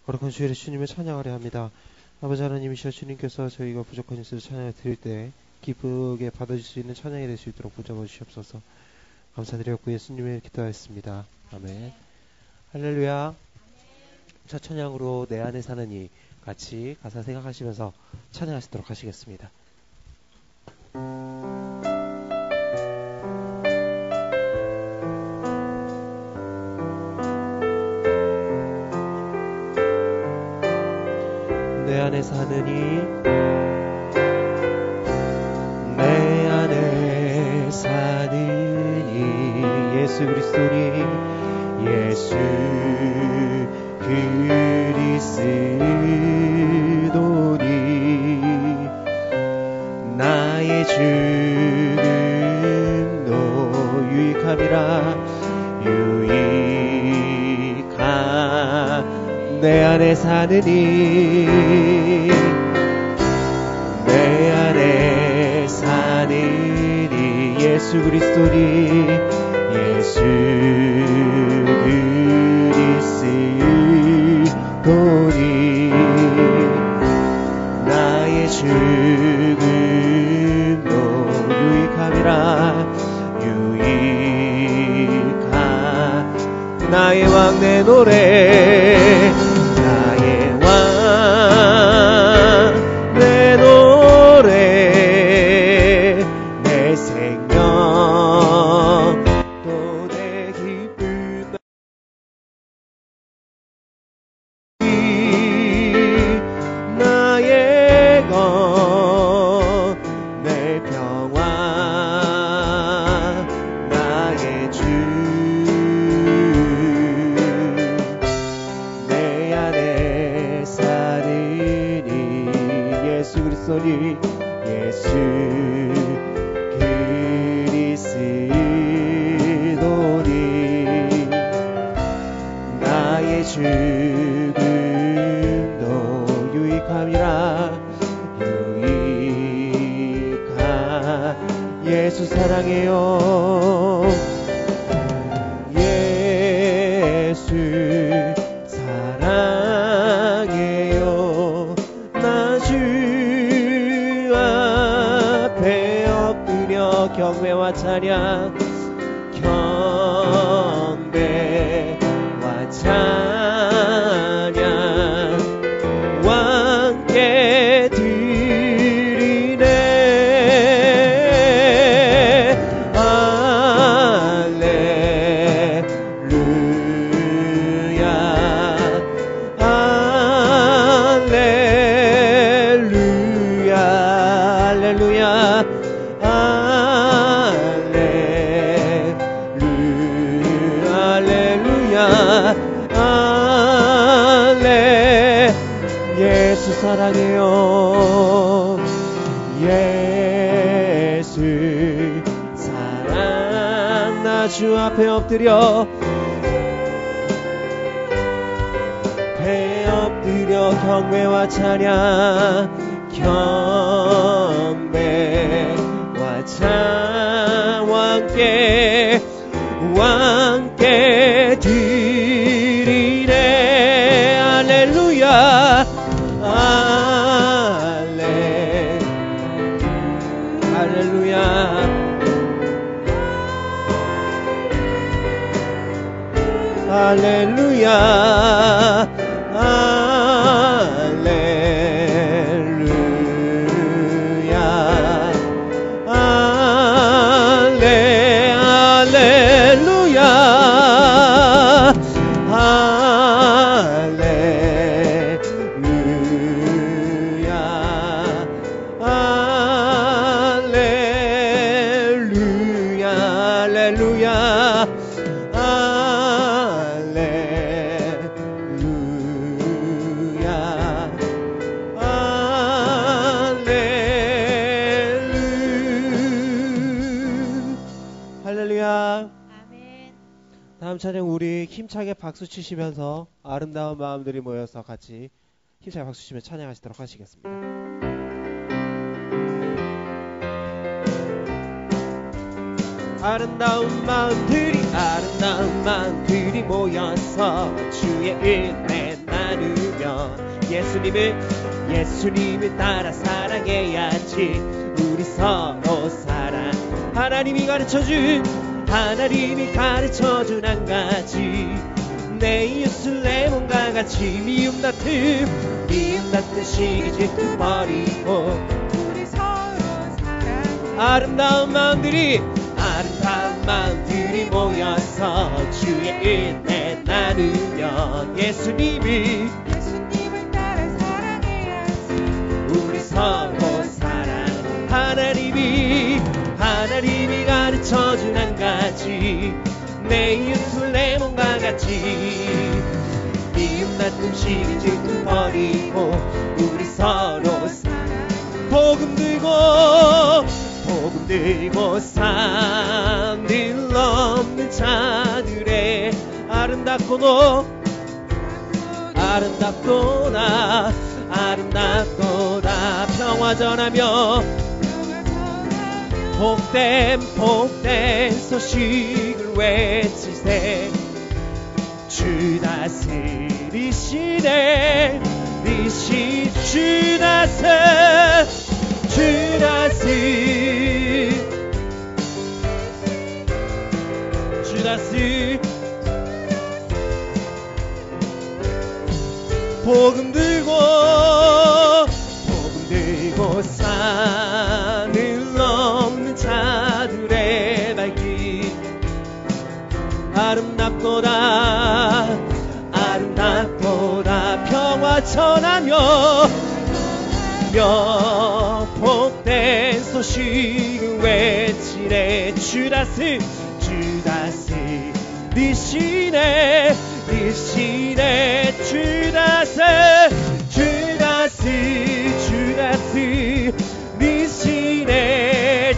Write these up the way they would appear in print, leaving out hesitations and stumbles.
거룩한 주일에 주님을 찬양하려 합니다. 아버지 하나님이시여, 주님께서 저희가 부족한 일을 찬양을 드릴 때 기쁘게 받아줄 수 있는 찬양이 될 수 있도록 붙잡아 주시옵소서. 감사드렸고 예수님의 기도하였습니다. 아멘. 할렐루야. 첫 찬양으로 내 안에 사는 이 같이 가사 생각하시면서 찬양하시도록 하시겠습니다. 내 안에 사느니 내 안에 사느니 예수 그리스도니 예수 그리스도니 나의 죽음도 유익함이라 유익함 내 안에 사느니 내 안에 사느니 예수 그리스도니 예수 그리스도니 나의 죽음도 유익함이라 유익함 나의 왕 내 노래 나의 왕 내 노래 내 생명 또 내 기쁨 나의 것 내 평화 나의 주 내 안에 사느니 예수 그리스도니 예수 그리스도니 나의 죽음도 유익함이라 유익함 예수 사랑해요 예수 사랑해요 나 주 앞에 엎드려 경배와 찬양 경배와 찬양 왕께 드리네 예수 사랑해요 예수 사랑 나 주 앞에 엎드려 경배와 찬양 경배와 찬양 왕께 드리네 할렐루야 할렐루야 할렐루야 다음 찬양 우리 힘차게 박수 치시면서 아름다운 마음들이 모여서 같이 힘차게 박수 치며 찬양하시도록 하시겠습니다. 아름다운 마음들이 모여서 주의 은혜 나누고 예수님을 따라 사랑해야지. 우리 서로 사랑. 하나님이 가르쳐준 한 가지. 내 이웃을 내 몸과 같이 미움 다툼 시기 질투 버리고 우리 서로 사랑. 아름다운 마음들이 모여서 주의 은혜 나누며 예수님을 따라 사랑해야지. 우리 서로 사랑. 하나님이 가르쳐준 한 가지. 내 이웃을 내 몸과 같이 미움 다툼 시기 질투 버리고 우리 서로 사랑. 복음 들고 산들 넘는 자들의 아름답도다 평화 전하며 복된 소식을 외치세. 주 다스리시네 주 다스 복음 들고 산을 넘는 자들의 발길 아름답도다 평화 전하며 복된 소식을 외치네. 주 다스리시네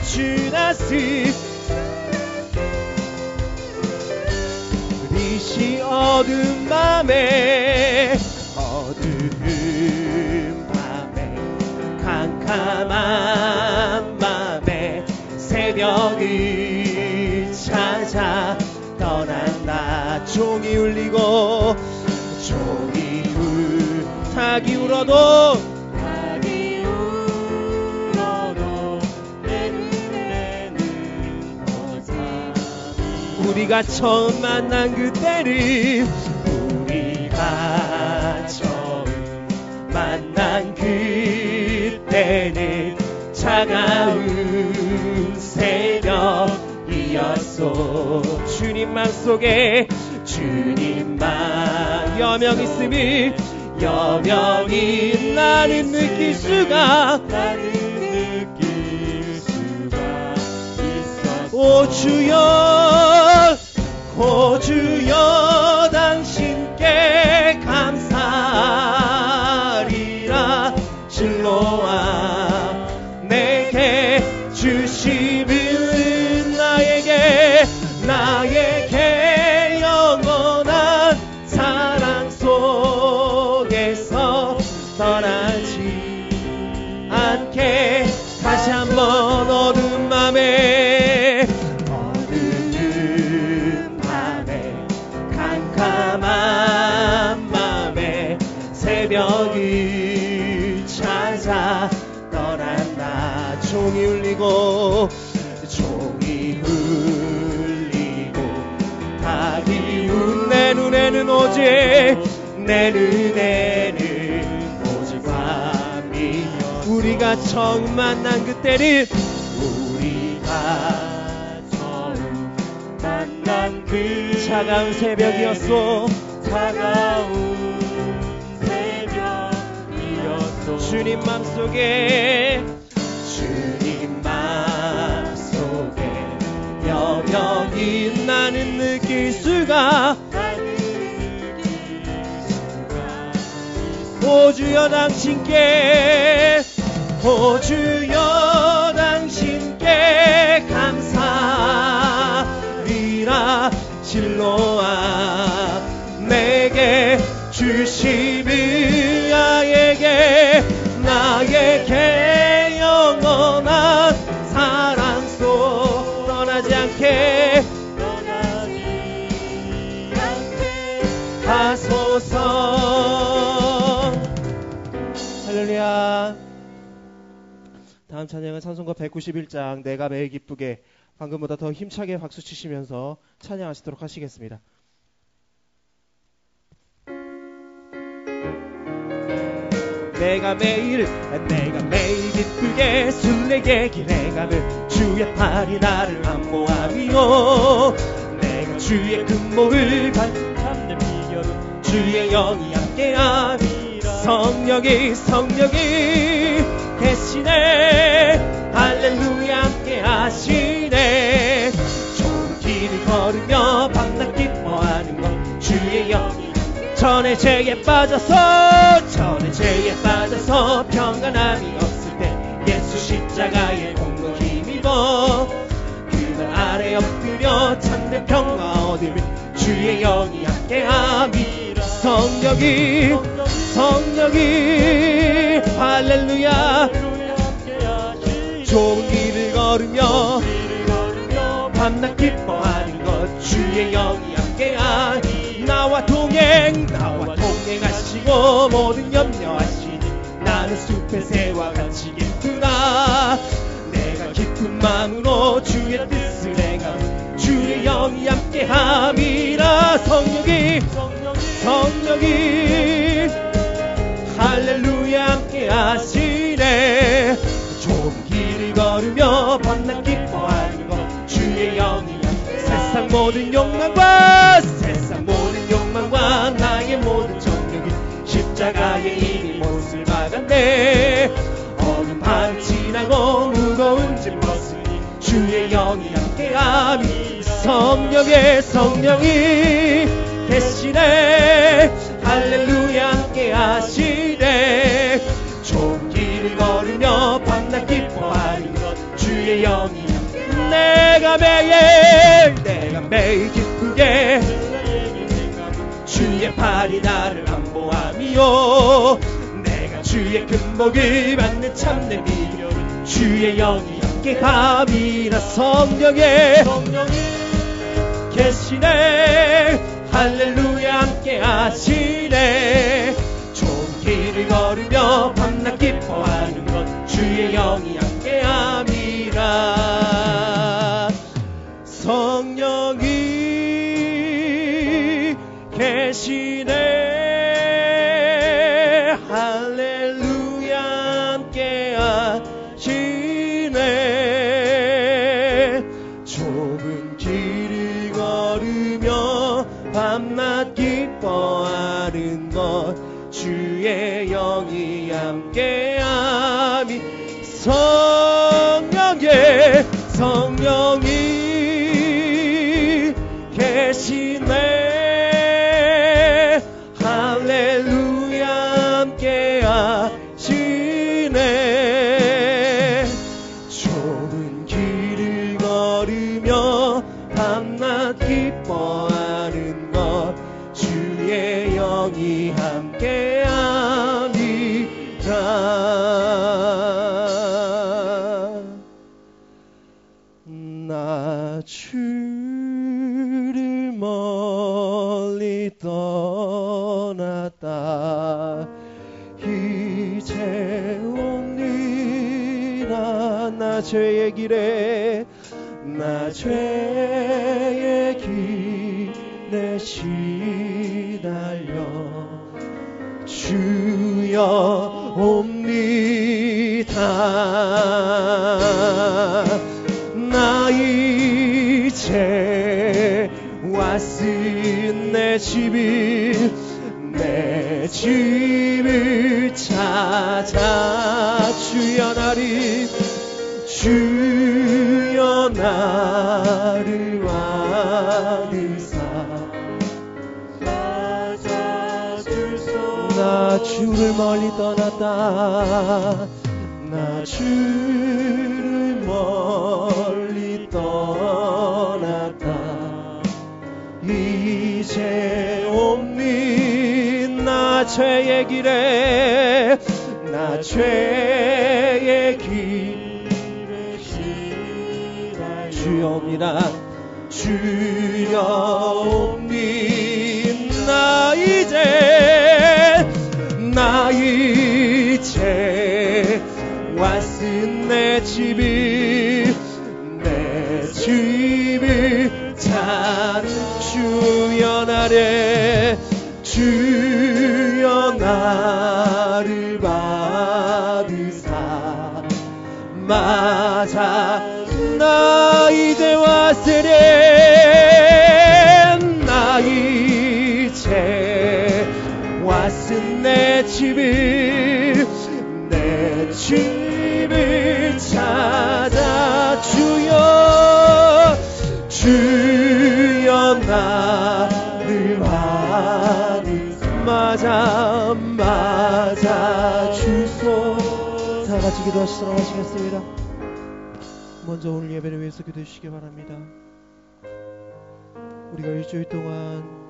주 다스리시 어두운 밤에 캄캄한 밤에 새벽을 찾아 떠난다. 종이 울리고 닭이 울어도 내 눈에는 오직 우리가 처음 만난 그때는 차가운 새벽이었소. 주님만 속에 여명 있음이 나는 느낄 수가 있었어. 오 주여 당신께 감사리라. 실로와 내게 주심은 나에게 영원한 사랑 속에서 떠나지 않게. 다시 한번 어두운 밤에 캄캄한 밤에 새벽을 찾아 떠난다. 종이 울리고 닭이 내 눈에는 오직 밤이. 우리가 처음 만난 그때는 차가운 새벽이었소. 주님 맘속에 여명이 나는 느낄 수가. 오 주여 당신께 감사리라. 실로와 내게 주심을 나에게 영원한 사랑 속 떠나지 않게 하소서. 다음 찬양은 찬송가 191장 내가 매일 기쁘게, 방금보다 더 힘차게 박수 치시면서 찬양하시도록 하시겠습니다. 내가 매일 기쁘게 순례의 길에 가면 주의 팔이 나를 안보하며, 내가 주의 근모를 받는 비결은 주의 영이 함께함이라. 성령이 계시네, 할렐루야 함께 하시네. 좋은 길을 걸으며 밤낮 기뻐하는 것 주의 영이. 전에 죄에 빠져서 평안함이 없을 때 예수 십자가의 공로 힘입어 그날 아래 엎드려 참된 평화 얻으면 주의 영이 함께함이라. 성령이 할렐루야 좋은 길을 걸으며 밤낮 기뻐하는 것 주의 영이 함께하니. 나와 동행하시고 모든 염려하시니 나는 숲의 새와 같이 기쁘다. 내가 기쁜 마음으로 주의 뜻을 행하면 주의 영이 함께함이라. 성령이 할렐루야 함께하시네. 좋은 길을 걸으며 밤낮 기뻐하는 것 주의 영이. 세상 모든 욕망과 나의 모든 정욕이 십자가에 이미 못을 박았네. 어느 밤 지나고 무거운 짐 벗으니 주의 영이 함께함이. 성령이 계시네, 할렐루야 함께하시네. 좋은 길을 걸으며 밤낮 기뻐하는 것 주의 영이. 내가 매일 기쁘게 주의 팔이 나를 안보하며, 내가 주의 근복을 받는 참된 비결은 주의 영이 함께함이라. 성령이 계시네, 할렐루야 함께하시네. 좋은 길을 걸으며 밤낮 기뻐하는 것 주의 영이 함께함이라. 성령이 계시네, 할렐루야 함께하시네. 좁은 길을 걸으며 밤낮 기뻐하는 것 주의 영이 함께함이. 성령이 계시네, 할렐루야 함께하시네. 좁은 길을 걸으며 밤낮 기뻐하는 것 주의 영이 함께함이라. 나 주를 멀리 떠났다 이제 옵니다. 나 죄의 길에 시달려 주여 옵니다. 나 이제 왔으니 내 집을 찾아 주여 나를 와르사. 나 주를 멀리 떠났다. 나 주를 멀리 떠났다 이제 옵니. 나 죄의 길에 주여 옵니다. 주여 옵니. 나 이제 왔으네 내 집을 찾 주여 나를 받으사 맞아 나 이제 왔으니 나 이제 왔은 내 집을 찾아 주여 나를 맞아 주소. 다 같이 기도하시도록 하시겠습니다. 먼저 오늘 예배를 위해서 기도해 주시기 바랍니다. 우리가 일주일 동안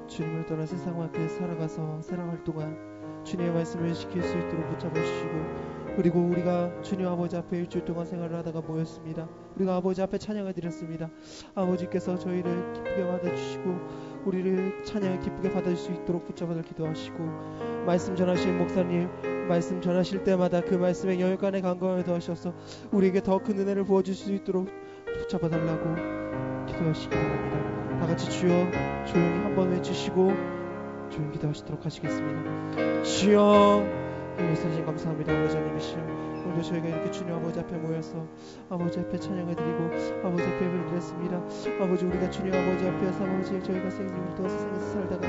주님을 떠나 세상과 함께 살아가서 살아갈 동안 주님의 말씀을 지킬 수 있도록 붙잡아 주시고, 그리고 우리가 주님 아버지 앞에 일주일 동안 생활을 하다가 모였습니다. 우리가 아버지 앞에 찬양을 드렸습니다. 아버지께서 저희를 기쁘게 받아주시고 우리를 찬양을 기쁘게 받을 수 있도록 붙잡아 기도하시고, 말씀 전하신 목사님 말씀 전하실 때마다 그 말씀에 열간의 간과함을 더하셔서 우리에게 더 큰 은혜를 부어줄 수 있도록 붙잡아 달라고 기도하시기 바랍니다. 다같이 주여 조용히 한번 외치시고 조용히 기도하시도록 하시겠습니다. 주여 예수님 감사합니다. 아버지 하나님이시여, 오늘도 저희가 이렇게 주님 아버지 앞에 모여서 아버지 앞에 찬양을 드리고 아버지 앞에 예배를 드렸습니다. 아버지 우리가 주님 아버지 앞에서 아버지 저희가 생일을 도와서 세상에서 살다가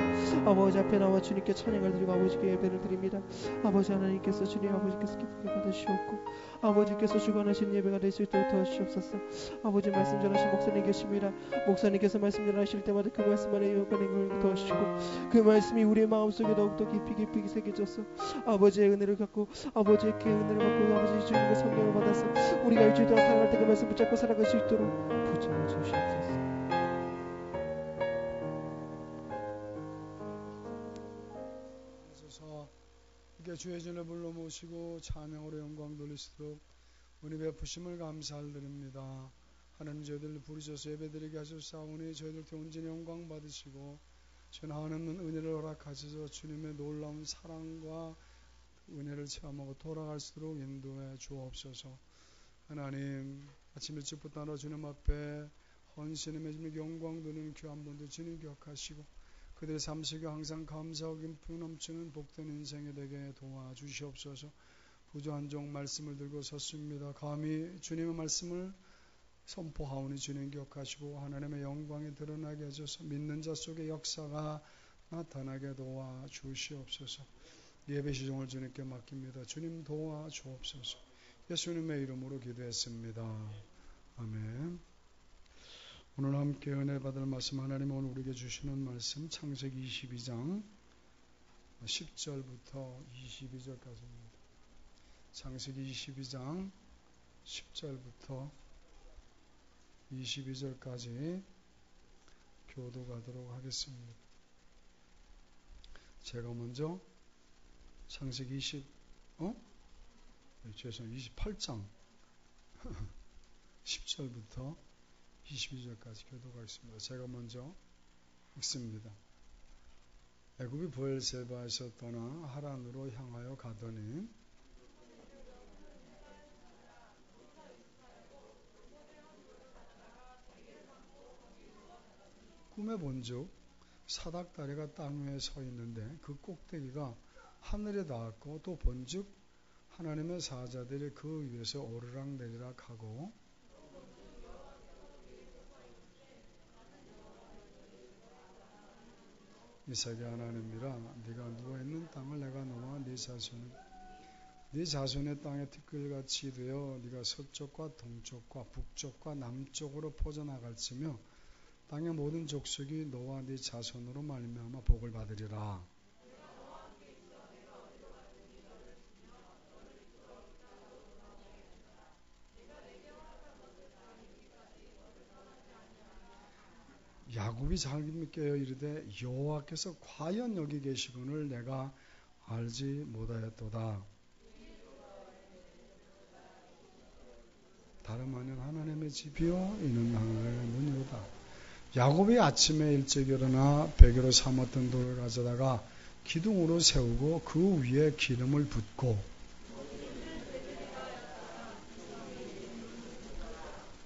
아버지 앞에 나와 주님께 찬양을 드리고 아버지께 예배를 드립니다. 아버지 하나님께서 주님 아버지께서 기쁘게 받으시옵고 아버지께서 주관하신 예배가 될 수 있도록 도와주시옵소서. 아버지 말씀 전하신 목사님 계십니다. 목사님께서 말씀 전하실 때마다 그 말씀 안에 영광의 걸 도와주시고 그 말씀이 우리의 마음속에 더욱더 깊이 새겨져서 아버지의 은혜를 갖고 아버지의 은혜를 받고 아버지 주님의 성령을 받아서 우리가 일주일 동안 살아갈 때 그 말씀 붙잡고 살아갈 수 있도록 붙잡아 주시옵소서. 이렇게 주의 전에 불러 모시고 찬양으로 영광 돌리시도록 은혜 베푸심을 감사드립니다. 하나님 저희들을 부르셔서 예배드리게 하셨사오니 저희들께 온전히 영광 받으시고 전하는 은혜를 허락하셔서 주님의 놀라운 사랑과 은혜를 체험하고 돌아갈 수 있도록 인도해 주옵소서. 하나님 아침 일찍부터 나로 주님 앞에 헌신의 맺으며 영광 드리는 귀한 분들 주님 기억하시고 그들의 삶 속에 항상 감사하고 기쁨 넘치는 복된 인생이 되게 도와주시옵소서. 부조한 종 말씀을 들고 섰습니다. 감히 주님의 말씀을 선포하오니 주님 기억하시고 하나님의 영광이 드러나게 하셔서 믿는 자 속에 역사가 나타나게 도와주시옵소서. 예배 시종을 주님께 맡깁니다. 주님 도와주옵소서. 예수님의 이름으로 기도했습니다. 아멘. 오늘 함께 은혜 받을 말씀, 하나님 오늘 우리에게 주시는 말씀 창세기 22장 10절부터 22절까지입니다. 창세기 22장 10절부터 22절까지 교도가도록 하겠습니다. 제가 먼저 창세기 28장 10절부터 22절까지 교도가 있습니다. 제가 먼저 읽습니다. 애굽이 브엘세바에서 떠나 하란으로 향하여 가더니 꿈에 본즉 사닥다리가 땅 위에 서 있는데 그 꼭대기가 하늘에 닿았고 또 본즉 하나님의 사자들이 그 위에서 오르락내리락 하고 이삭이 하나님이라 네가 누워있는 땅을 내가 너와 네 자손의 땅에 티끌같이 되어 네가 서쪽과 동쪽과 북쪽과 남쪽으로 퍼져나갈지며 땅의 모든 족속이 너와 네 자손으로 말미암아 복을 받으리라. 야곱이 자기 깨어 이르되 여호와께서 과연 여기 계시거늘 내가 알지 못하였도다. 다름 아닌 하나님의 집이요 이는 하늘의 문이로다. 야곱이 아침에 일찍 일어나 베개로 삼았던 돌을 가져다가 기둥으로 세우고 그 위에 기름을 붓고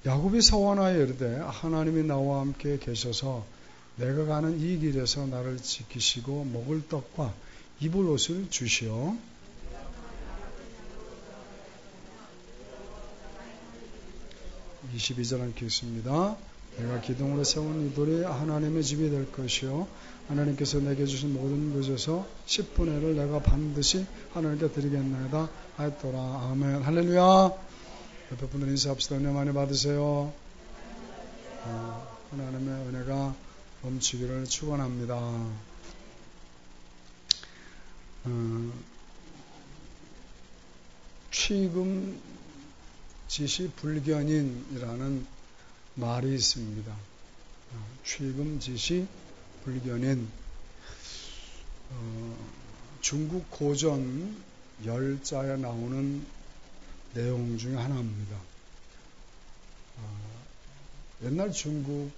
야곱이 서원하여 이르되 하나님이 나와 함께 계셔서 내가 가는 이 길에서 나를 지키시고 먹을 떡과 입을 옷을 주시어 22절 읽겠습니다. 내가 기둥으로 세운 이 돌이 하나님의 집이 될 것이요 하나님께서 내게 주신 모든 것에서 10분의 1을 내가 반드시 하나님께 드리겠나이다 하였더라. 아멘. 할렐루야. 옆에 분들 인사합시다. 은혜 많이 받으세요. 하나님의 은혜가 넘치기를 축원합니다. 취금지시 불견인이라는 말이 있습니다. 취금지시 불견인. 중국 고전 열자에 나오는 내용 중에 하나입니다. 옛날 중국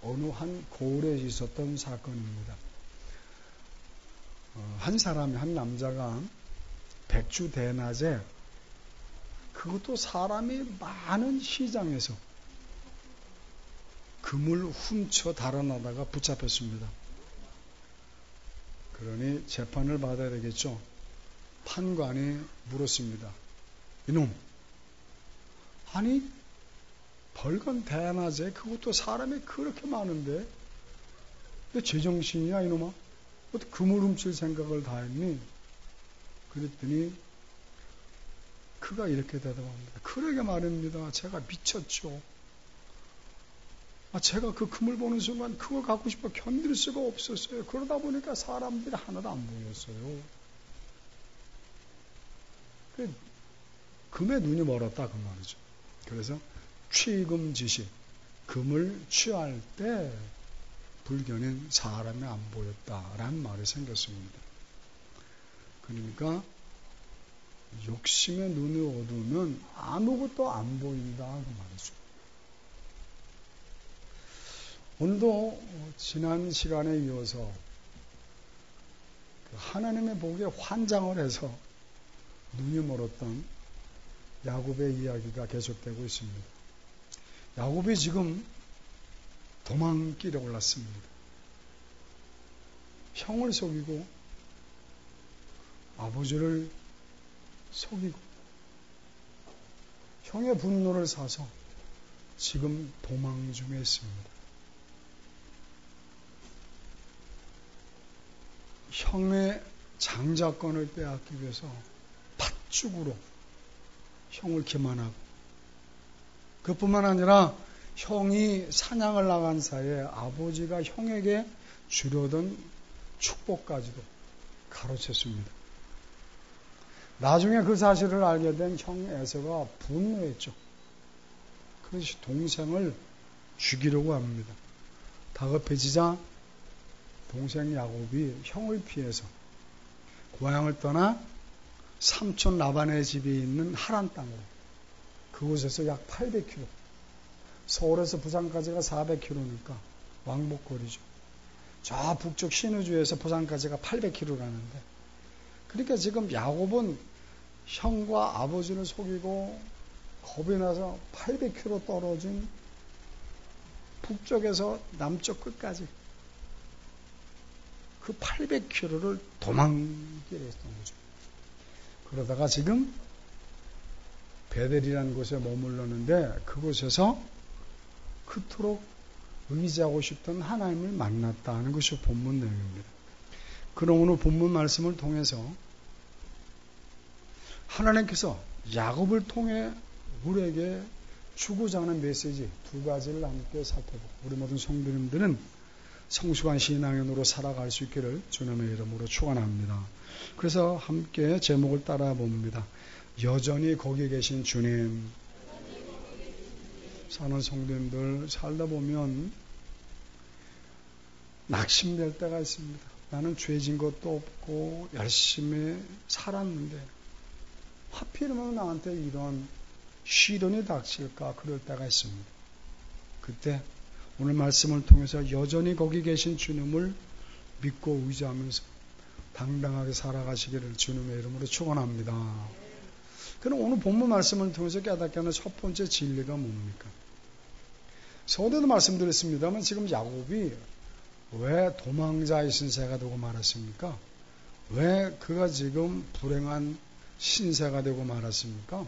어느 한 고을에 있었던 사건입니다. 한 사람이, 한 남자가 백주 대낮에, 그것도 사람이 많은 시장에서 금을 훔쳐 달아나다가 붙잡혔습니다. 그러니 재판을 받아야 되겠죠. 판관이 물었습니다. 이놈, 아니 벌건 대낮에 그것도 사람이 그렇게 많은데 왜 제정신이야 이놈아? 어떻게 금을 훔칠 생각을 다 했니? 그랬더니 그가 이렇게 대답합니다. 그러게 말입니다. 제가 미쳤죠. 제가 그 금을 보는 순간 그거 갖고 싶어 견딜 수가 없었어요. 그러다 보니까 사람들이 하나도 안 보였어요. 금에 눈이 멀었다 그 말이죠. 그래서 취금지시, 금을 취할 때 불견인 사람이 안 보였다라는 말이 생겼습니다. 그러니까 욕심의 눈을 어두면 아무것도 안 보인다 그 말이죠. 오늘도 지난 시간에 이어서 하나님의 복에 환장을 해서 눈이 멀었던 야곱의 이야기가 계속되고 있습니다. 야곱이 지금 도망길에 올랐습니다. 형을 속이고 아버지를 속이고 형의 분노를 사서 지금 도망 중에 있습니다. 형의 장자권을 빼앗기 위해서 팥죽으로 형을 기만하고, 그뿐만 아니라 형이 사냥을 나간 사이에 아버지가 형에게 주려던 축복까지도 가로챘습니다. 나중에 그 사실을 알게 된 형 에서가 분노했죠. 그래서 동생을 죽이려고 합니다. 다급해지자 동생 야곱이 형을 피해서 고향을 떠나 삼촌 라반의 집이 있는 하란 땅으로, 그곳에서 약 800km, 서울에서 부산까지가 400km니까 왕복거리죠. 저 북쪽 신우주에서 부산까지가 800km라는데, 그러니까 지금 야곱은 형과 아버지를 속이고 겁이 나서 800km 떨어진 북쪽에서 남쪽 끝까지 그 800km를 도망길에 했던 거죠. 그러다가 지금 베델이라는 곳에 머물렀는데 그곳에서 그토록 의지하고 싶던 하나님을 만났다는 것이 본문 내용입니다. 그럼 오늘 본문 말씀을 통해서 하나님께서 야곱을 통해 우리에게 주고자 하는 메시지 두 가지를 함께 살펴보고, 우리 모든 성도님들은 성숙한 신앙인으로 살아갈 수 있기를 주님의 이름으로 축원합니다. 그래서 함께 제목을 따라 봅니다. 여전히 거기 계신 주님. 사는 성도님들 살다 보면 낙심될 때가 있습니다. 나는 죄진 것도 없고 열심히 살았는데 하필이면 나한테 이런 시련이 닥칠까, 그럴 때가 있습니다. 그때 오늘 말씀을 통해서 여전히 거기 계신 주님을 믿고 의지하면서 당당하게 살아가시기를 주님의 이름으로 축원합니다. 그럼 오늘 본문 말씀을 통해서 깨닫게 하는 첫 번째 진리가 뭡니까? 서두에도 말씀드렸습니다만 지금 야곱이 왜 도망자의 신세가 되고 말았습니까? 왜 그가 지금 불행한 신세가 되고 말았습니까?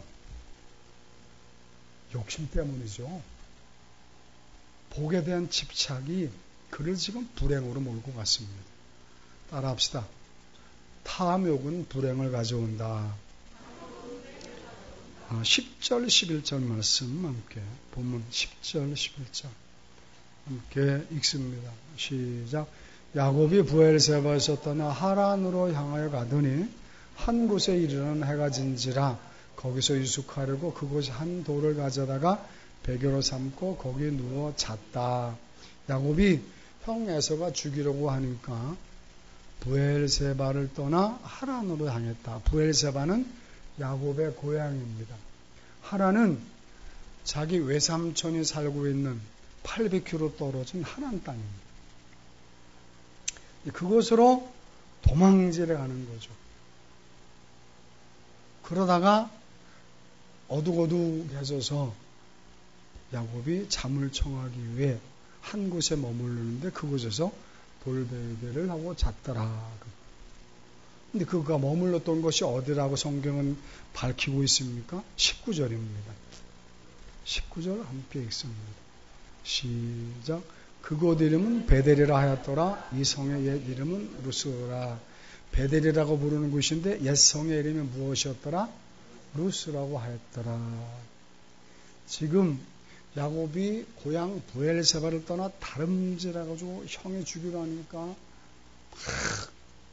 욕심 때문이죠. 복에 대한 집착이 그를 지금 불행으로 몰고 갔습니다. 따라합시다. 탐욕은 불행을 가져온다. 10절 11절 말씀 함께 본문 10절 11절 함께 읽습니다. 시작. 야곱이 브엘세바에서 떠나 하란으로 향하여 가더니 한 곳에 이르는 해가 진지라 거기서 유숙하려고 그곳에 한 돌을 가져다가 베개로 삼고 거기에 누워 잤다. 야곱이 형 에서가 죽이려고 하니까 브엘세바를 떠나 하란으로 향했다. 브엘세바는 야곱의 고향입니다. 하란은 자기 외삼촌이 살고 있는 800km 떨어진 하란 땅입니다. 그곳으로 도망질해 가는 거죠. 그러다가 어둑어둑해져서 야곱이 잠을 청하기 위해 한 곳에 머무르는데 그곳에서 돌베개를 하고 잤더라. 근데 그가 머물렀던 것이 어디라고 성경은 밝히고 있습니까? 19절입니다. 19절 함께 읽습니다. 시작. 그곳 이름은 베델이라 하였더라. 이 성의 옛 이름은 루스라. 베델이라고 부르는 곳인데 옛 성의 이름이 무엇이었더라? 루스라고 하였더라. 지금 야곱이 고향 브엘세바를 떠나 다름질해가지고 형이 죽이려 하니까 막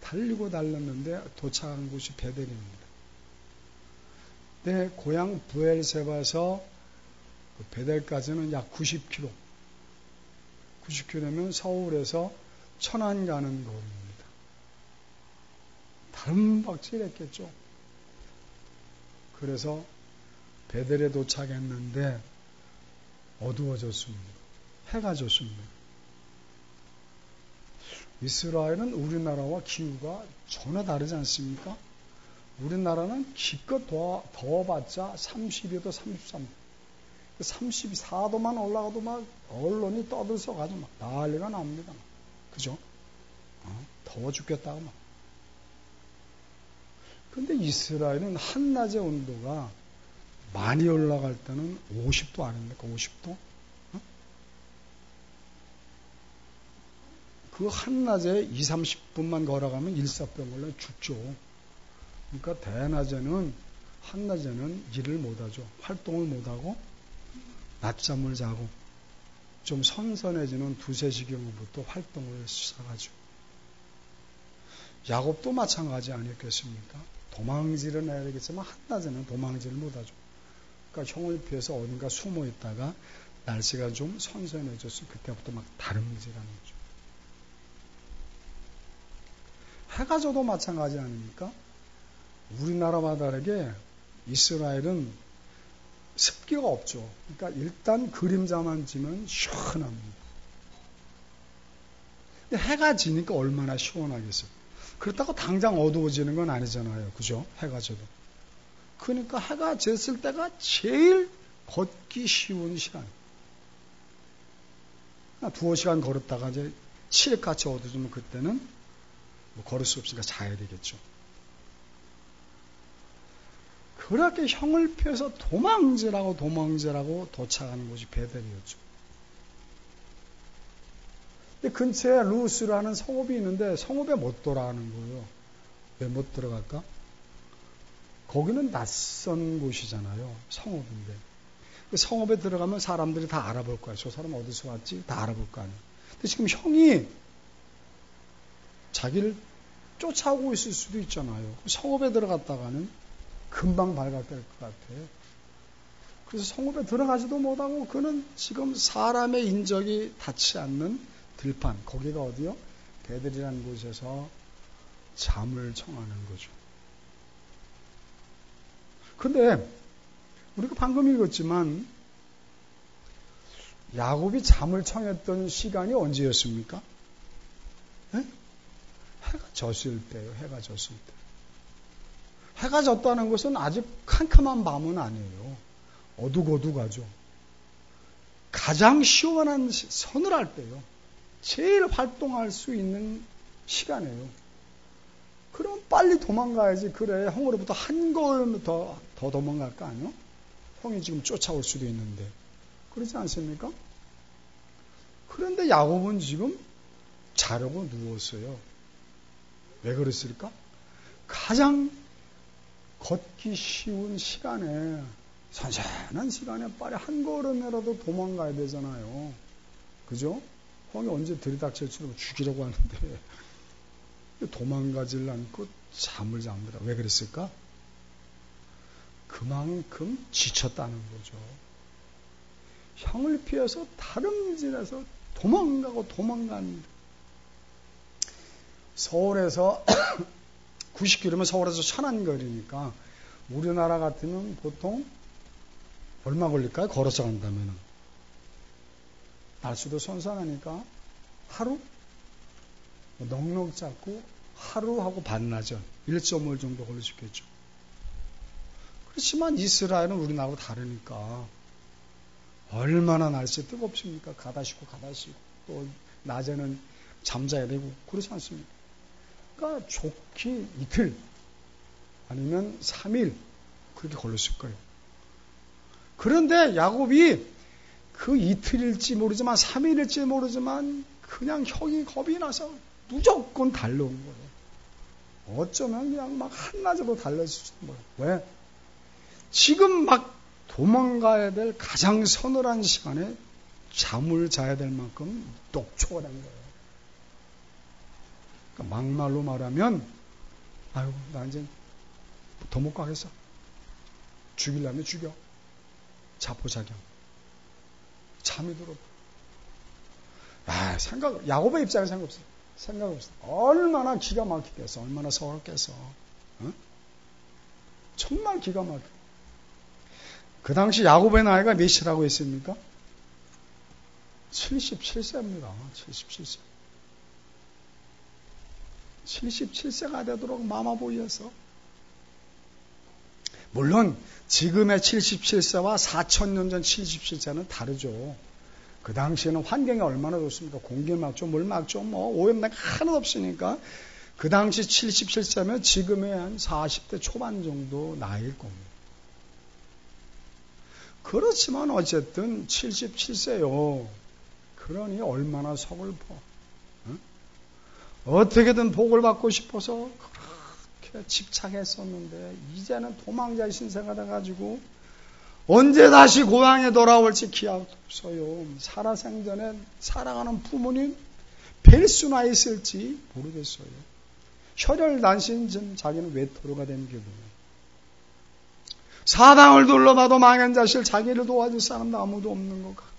달리고 달렸는데 도착한 곳이 베델입니다. 내 고향 브엘세바에서 베델까지는 약 90km. 90km면 서울에서 천안 가는 거리입니다. 다름박질했겠죠. 그래서 베델에 도착했는데 어두워졌습니다. 해가 졌습니다. 이스라엘은 우리나라와 기후가 전혀 다르지 않습니까? 우리나라는 기껏 더워봤자 32도, 33도. 34도만 올라가도 막 언론이 떠들썩하죠. 막 난리가 납니다. 그죠? 더워 죽겠다고 막. 근데 이스라엘은 한낮의 온도가 많이 올라갈 때는 50도 아닙니까? 50도? 그 한낮에 20, 30분만 걸어가면 일사병 걸려 죽죠. 그러니까 대낮에는, 한낮에는 일을 못하죠. 활동을 못하고 낮잠을 자고 좀 선선해지는 2~3시경부터 활동을 시작하죠. 야곱도 마찬가지 아니겠습니까? 도망질은 해야 되겠지만 한낮에는 도망질을 못하죠. 그러니까 형을 피해서 어딘가 숨어 있다가 날씨가 좀 선선해져서 그때부터 막 다름질하는 거죠. 해가 져도 마찬가지 아닙니까? 우리나라와 다르게 이스라엘은 습기가 없죠. 그러니까 일단 그림자만 지면 시원합니다. 근데 해가 지니까 얼마나 시원하겠어요. 그렇다고 당장 어두워지는 건 아니잖아요. 그죠? 해가 져도. 그러니까 해가 졌을 때가 제일 걷기 쉬운 시간. 2시간 걸었다가 이제 칠흑같이 어두워지면 그때는 뭐 걸을 수 없으니까 자야 되겠죠. 그렇게 형을 피해서 도망질하고 도착하는 곳이 베델이었죠. 근데 근처에 루스라는 성읍이 있는데 성읍에 못 돌아가는 거예요. 왜 못 들어갈까? 거기는 낯선 곳이잖아요. 성읍인데. 그 성읍에 들어가면 사람들이 다 알아볼 거야. 저 사람 어디서 왔지? 다 알아볼 거 아니에요. 근데 지금 형이 자기를 쫓아오고 있을 수도 있잖아요. 성읍에 들어갔다가는 금방 발각될 것 같아요. 그래서 성읍에 들어가지도 못하고 그는 지금 사람의 인적이 닿지 않는 들판, 거기가 어디요? 베델이라는 곳에서 잠을 청하는 거죠. 근데 우리가 방금 읽었지만 야곱이 잠을 청했던 시간이 언제였습니까? 네? 해가 졌을 때예요. 해가 졌을 때. 해가 졌다는 것은 아직 캄캄한 밤은 아니에요. 어둑어둑하죠. 가장 시원한 서늘할 때요. 제일 활동할 수 있는 시간이에요. 그럼 빨리 도망가야지. 그래, 형으로부터 한 걸음 더 도망갈 거 아니요? 형이 지금 쫓아올 수도 있는데. 그렇지 않습니까? 그런데 야곱은 지금 자려고 누웠어요. 왜 그랬을까? 가장 걷기 쉬운 시간에, 선선한 시간에 빨리 한 걸음이라도 도망가야 되잖아요. 그죠? 형이 언제 들이닥칠지도 죽이려고 하는데 도망가질 않고 잠을 잡니다. 왜 그랬을까? 그만큼 지쳤다는 거죠. 형을 피해서 다른 집에서 도망간. 서울에서 90km면 서울에서 1000안 거리니까 우리나라 같으면 보통 얼마 걸릴까요? 걸어서 간다면. 날씨도 선선하니까 하루? 넉넉 잡고 하루하고 반나절 1.5일 정도 걸릴 수 있겠죠. 그렇지만 이스라엘은 우리나라하고 다르니까 얼마나 날씨 뜨겁습니까? 가다시고 또 낮에는 잠자야 되고 그렇지 않습니까? 그러니까 좋게 이틀 아니면 3일 그렇게 걸렸을 거예요. 그런데 야곱이 그 이틀일지 모르지만 3일일지 모르지만 그냥 형이 겁이 나서 무조건 달려온 거예요. 어쩌면 그냥 막 한낮에도 달렸을 수도 몰라요. 왜? 지금 막 도망가야 될 가장 서늘한 시간에 잠을 자야 될 만큼 녹초가 된 거예요. 그러니까 막말로 말하면 아유 나 이제 더 못 가겠어. 죽이려면 죽여. 자포자기하고 잠이 들어. 야곱의 입장에 생각 없어. 얼마나 기가 막히겠어. 얼마나 서럽겠어. 어? 정말 기가 막혀. 그 당시 야곱의 나이가 몇이라고 했습니까? 77세입니다. 77세. 77세가 되도록 마마보이였어. 물론 지금의 77세와 4000년 전 77세는 다르죠. 그 당시에는 환경이 얼마나 좋습니까? 공기 막죠, 물 막죠, 오염된 게 하나도 없으니까 그 당시 77세면 지금의 한 40대 초반 정도 나이일 겁니다. 그렇지만 어쨌든 77세요. 그러니 얼마나 서글퍼. 응? 어떻게든 복을 받고 싶어서 그렇게 집착했었는데 이제는 도망자 신세가 돼가지고 언제 다시 고향에 돌아올지 기약도 없어요. 살아생전에 사랑하는 부모님 뵐 수나 있을지 모르겠어요. 혈혈단신 좀 자기는 외톨이가 된 기분이에요. 사방을 둘러봐도 망연자실 자기를 도와줄 사람도 아무도 없는 것 같고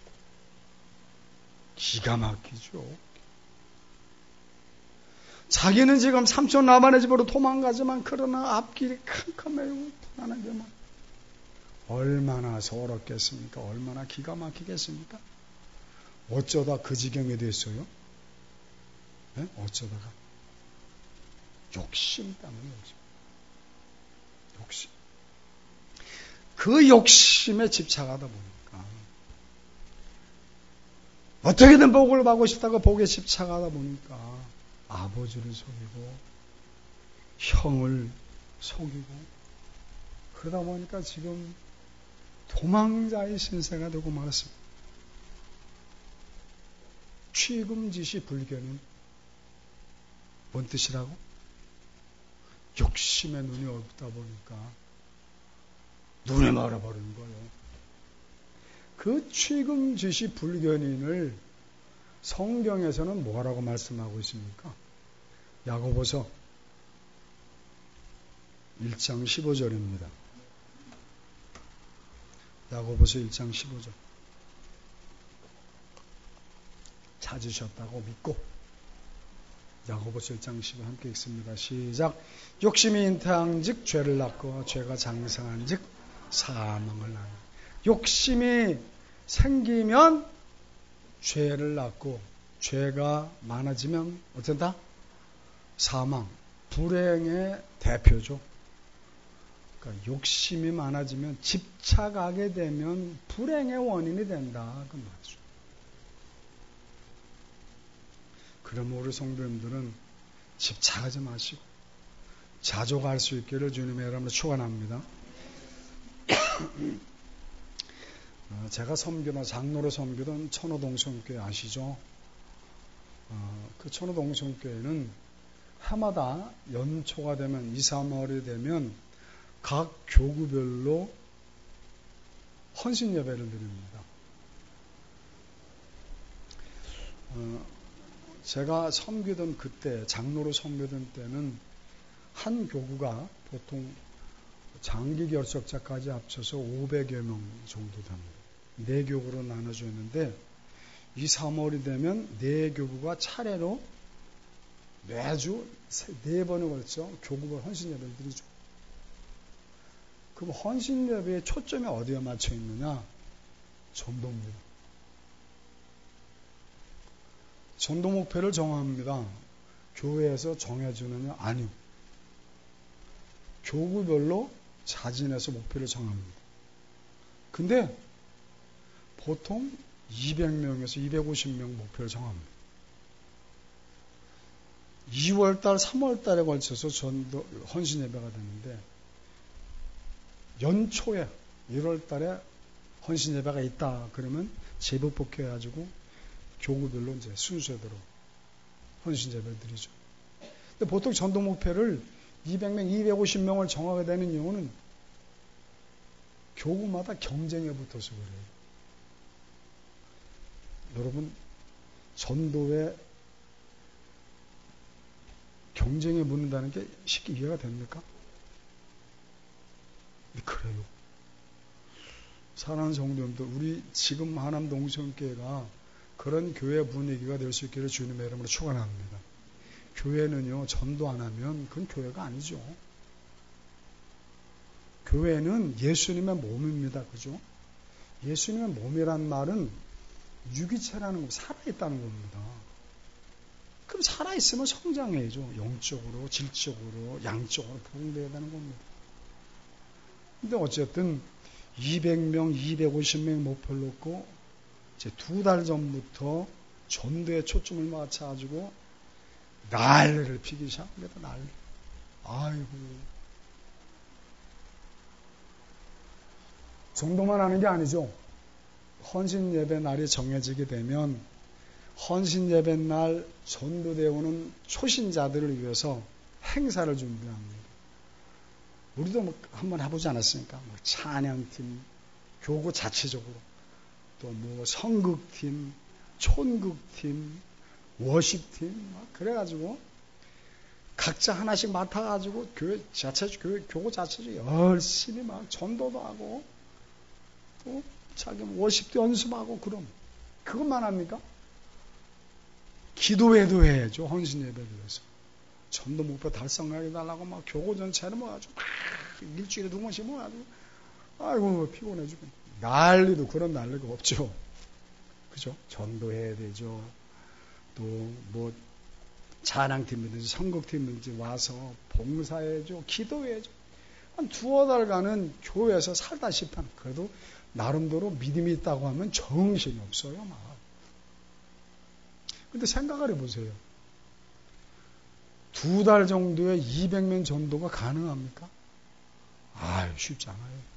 기가 막히죠. 자기는 지금 삼촌 라반의 집으로 도망가지만 그러나 앞길이 캄캄해요. 편안하게만. 얼마나 서럽겠습니까? 얼마나 기가 막히겠습니까? 어쩌다 그 지경에 됐어요? 네? 어쩌다가 욕심 때문이죠. 욕심. 그 욕심에 집착하다 보니까 어떻게든 복을 받고 싶다고 복에 집착하다 보니까 아버지를 속이고 형을 속이고 그러다 보니까 지금 도망자의 신세가 되고 말았습니다. 취금지시 불견은 뭔 뜻이라고? 욕심에 눈이 어둡다 보니까 눈에 말아버리는 거예요. 그 취금지시 불견인을 성경에서는 뭐라고 말씀하고 있습니까? 야고보서 1장 15절입니다. 야고보서 1장 15절. 찾으셨다고 믿고 야고보서 1장 15절 함께 읽습니다. 시작. 욕심이 잉태한즉 죄를 낳고 죄가 장성한즉 사망을 낳는. 욕심이 생기면 죄를 낳고 죄가 많아지면 어쩐다? 사망, 불행의 대표죠. 그러니까 욕심이 많아지면 집착하게 되면 불행의 원인이 된다. 그 말이죠. 그러면 우리 성도님들은 집착하지 마시고 자족할 수 있기를 주님의 이름으로 축원합니다. 제가 섬기던 장로로 섬기던 천호동성교회 아시죠? 그 천호동성교회는 해마다 연초가 되면 2, 3월이 되면 각 교구별로 헌신 예배를 드립니다. 제가 섬기던 그때 장로로 섬기던 때는 한 교구가 보통 장기 결석자까지 합쳐서 500여 명 정도 됩니다. 4교구로 나눠져 있는데 2, 3월이 되면 4교구가 차례로 매주 4번에 걸쳐 교구별 헌신 예배를 드리죠. 그럼 헌신 예배의 초점이 어디에 맞춰 있느냐? 전도입니다. 전도 목표를 정합니다. 교회에서 정해주느냐? 아니요. 교구별로 자진해서 목표를 정합니다. 근데 보통 200명에서 250명 목표를 정합니다. 2월달, 3월달에 걸쳐서 전도 헌신 예배가 되는데 연초에 1월달에 헌신 예배가 있다 그러면 재복복해가지고 교구별로 이제 순서대로 헌신 예배를 드리죠. 근데 보통 전도 목표를 200명, 250명을 정하게 되는 이유는 교구마다 경쟁에 붙어서 그래요. 여러분, 전도에 경쟁에 붙는다는 게 쉽게 이해가 됩니까? 그래요. 사랑하는 성도님들, 우리 지금 하남 동성교회가 그런 교회 분위기가 될 수 있기를 주님의 이름으로 축원합니다. 교회는요, 전도 안 하면 그건 교회가 아니죠. 교회는 예수님의 몸입니다. 그죠? 예수님의 몸이란 말은 유기체라는 거, 살아있다는 겁니다. 그럼 살아있으면 성장해야죠. 영적으로, 질적으로, 양적으로 부흥되어야 되는 겁니다. 근데 어쨌든 200명, 250명 목표를 놓고 이제 2달 전부터 전도에 초점을 맞춰가지고 난리를 피기 시작합니다. 난리. 아이고. 전도만 하는 게 아니죠. 헌신 예배 날이 정해지게 되면 헌신 예배 날 전도대에 오는 초신자들을 위해서 행사를 준비합니다. 우리도 뭐 한번 해보지 않았습니까? 뭐 찬양팀, 교구 자체적으로, 또 뭐 성극팀, 촌극팀, 워십팀, 막 그래가지고 각자 하나씩 맡아가지고 교회 자체, 교구 자체적으로 열심히 막 전도도 하고 또 자기 워십도 연습하고 그럼 그것만 합니까? 기도회도 해야죠. 헌신 예배를 위해서. 전도 목표 달성하게 달라고 막 교구 전체를 모아가지고 막 일주일에 2번씩 모아가지고 아이고 피곤해 죽겠네. 난리도 그런 난리가 없죠. 그죠? 전도해야 되죠. 또 뭐 찬양팀이든지 성극팀이든지 와서 봉사해야죠. 기도해야죠. 한 2~5달간은 교회에서 살다시피 하는, 그래도 나름대로 믿음이 있다고 하면 정신이 없어요. 막. 근데 생각을 해보세요. 2달 정도에 200명 전도가 가능합니까? 아유, 쉽지 않아요.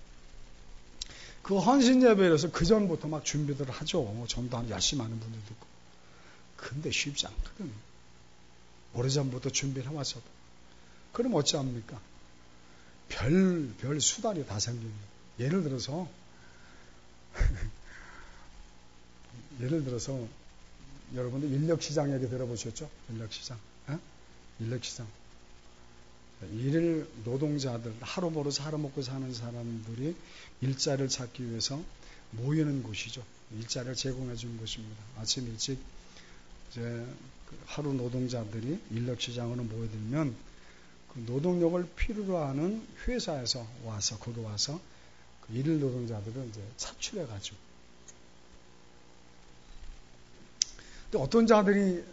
그 헌신 예배에서 그 전부터 막 준비들 하죠. 전도하는 열심히 하는 분들도 있고. 근데 쉽지 않거든. 오래전부터 준비를 해왔어도. 그럼 어찌합니까? 별 수달이 다 생깁니다. 예를 들어서 여러분들 인력시장 얘기 들어보셨죠? 인력시장. 인력시장. 일일 노동자들, 하루 벌어서 하루 먹고 사는 사람들이 일자리를 찾기 위해서 모이는 곳이죠. 일자리를 제공해 주는 곳입니다. 아침 일찍 이제 하루 노동자들이 인력시장으로 모여들면 그 노동력을 필요로 하는 회사에서 와서, 거기 와서 그 일일 노동자들을 이제 차출해 가지고. 근데 어떤 자들이